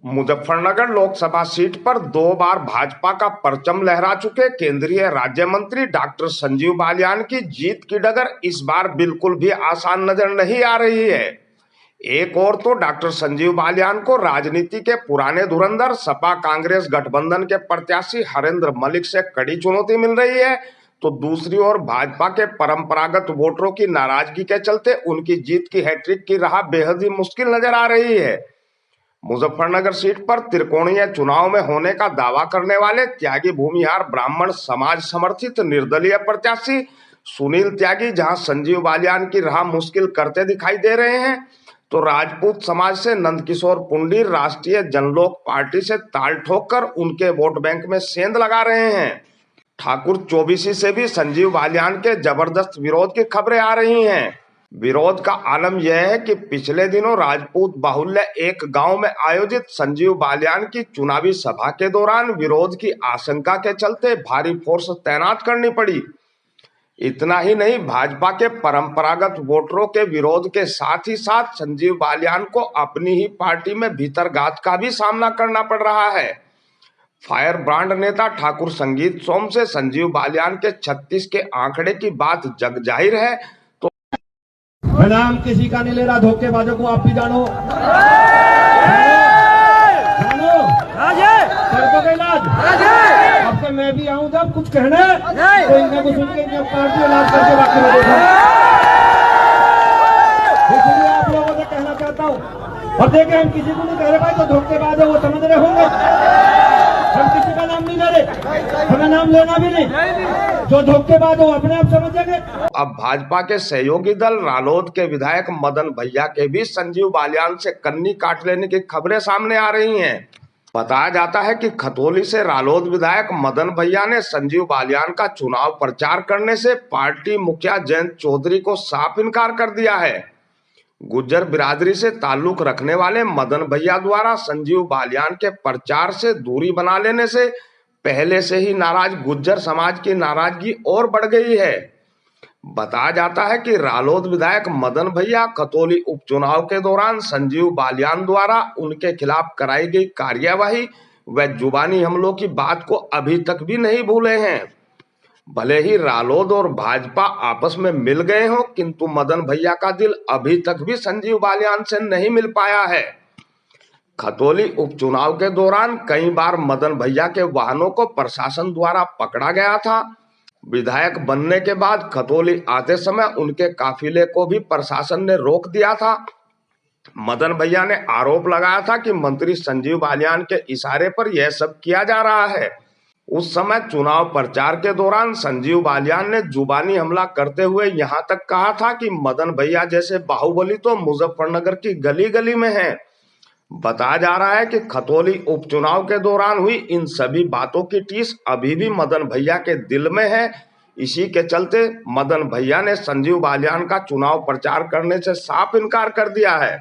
Muzaffarnagar Lok Sabha seat पर 2 बार भाजपा का परचम लहरा चुके केंद्रीय राज्य मंत्री डॉक्टर संजीव बालियान की जीत की डगर इस बार बिल्कुल भी आसान नजर नहीं आ रही है। एक और तो डॉक्टर संजीव बालियान को राजनीति के पुराने धुरंधर सपा कांग्रेस गठबंधन के प्रत्याशी हरेंद्र मलिक से कड़ी चुनौती मिल रही है, तो दूसरी ओर भाजपा के परंपरागत वोटरों की नाराजगी के चलते उनकी जीत की हैट्रिक की राह बेहद ही मुश्किल नजर आ रही है। मुजफ्फरनगर सीट पर त्रिकोणीय चुनाव में होने का दावा करने वाले त्यागी भूमिहार ब्राह्मण समाज समर्थित निर्दलीय प्रत्याशी सुनील त्यागी जहां संजीव बालियान की राह मुश्किल करते दिखाई दे रहे हैं, तो राजपूत समाज से नंदकिशोर पुंडीर राष्ट्रीय जनलोक पार्टी से ताल ठोककर उनके वोट बैंक में सेंध लगा रहे हैं। ठाकुर चौबीसी से भी संजीव बालियान के जबरदस्त विरोध की खबरें आ रही हैं। विरोध का आलम यह है कि पिछले दिनों राजपूत बाहुल्य एक गांव में आयोजित संजीव बालियान की चुनावी सभा के दौरान विरोध की आशंका के चलते भारी फोर्स तैनात करनी पड़ी। इतना ही नहीं, भाजपा के परंपरागत वोटरों के विरोध के साथ ही साथ संजीव बालियान को अपनी ही पार्टी में भीतरघात का भी सामना करना पड़ रहा है। फायर ब्रांड नेता ठाकुर संगीत सोम से संजीव बालियान के 36 के आंकड़े की बात जग जाहिर है, तो मैं नाम किसी का नहीं ले रहा, धोखेबाजों को आप भी जानो अब से मैं भी आऊं जब कुछ कहना तो इनका कुछ सुन के पार्टी इलाज करके बाकी में देखा। इसलिए आप लोगों से कहना चाहता हूं, और देखें हम किसी को नहीं कह रहे भाई तो धोखेबाज है वो समझ रहे होंगे, हम किसी का नाम नहीं ले रहे, हमें नाम लेना भी नहीं, जो धोखेबाज हो अपने आप समझेंगे। अब भाजपा के सहयोगी दल रालोद के विधायक मदन भैया के भी संजीव बालियान से कन्नी काट लेने की खबरें सामने आ रही हैं। बताया जाता है कि खतौली से रालोद विधायक मदन भैया ने संजीव बालियान का चुनाव प्रचार करने से पार्टी मुखिया जयंत चौधरी को साफ इनकार कर दिया है। गुज्जर बिरादरी से ताल्लुक रखने वाले मदन भैया द्वारा संजीव बालियान के प्रचार से दूरी बना लेने से पहले से ही नाराज गुज्जर समाज की नाराजगी और बढ़ गई है। बताया जाता है कि रालोद विधायक मदन भैया खतौली उपचुनाव के दौरान संजीव बालियान द्वारा उनके खिलाफ कराई गई कार्यवाही व जुबानी हमलों की बात को अभी तक भी नहीं भूले हैं। भले ही रालोद और भाजपा आपस में मिल गए हों, किंतु मदन भैया का दिल अभी तक भी संजीव बालियान से नहीं मिल पाया है। खतौली उपचुनाव के दौरान कई बार मदन भैया के वाहनों को प्रशासन द्वारा पकड़ा गया था। विधायक बनने के बाद खतौली आते समय उनके काफिले को भी प्रशासन ने रोक दिया था। मदन भैया ने आरोप लगाया था कि मंत्री संजीव बालियान के इशारे पर यह सब किया जा रहा है। उस समय चुनाव प्रचार के दौरान संजीव बालियान ने जुबानी हमला करते हुए यहां तक कहा था कि मदन भैया जैसे बाहुबली तो मुजफ्फरनगर की गली गली में है। बताया जा रहा है कि खतौली उपचुनाव के दौरान हुई इन सभी बातों की टीस अभी भी मदन भैया के दिल में है। इसी के चलते मदन भैया ने संजीव बालियान का चुनाव प्रचार करने से साफ इनकार कर दिया है।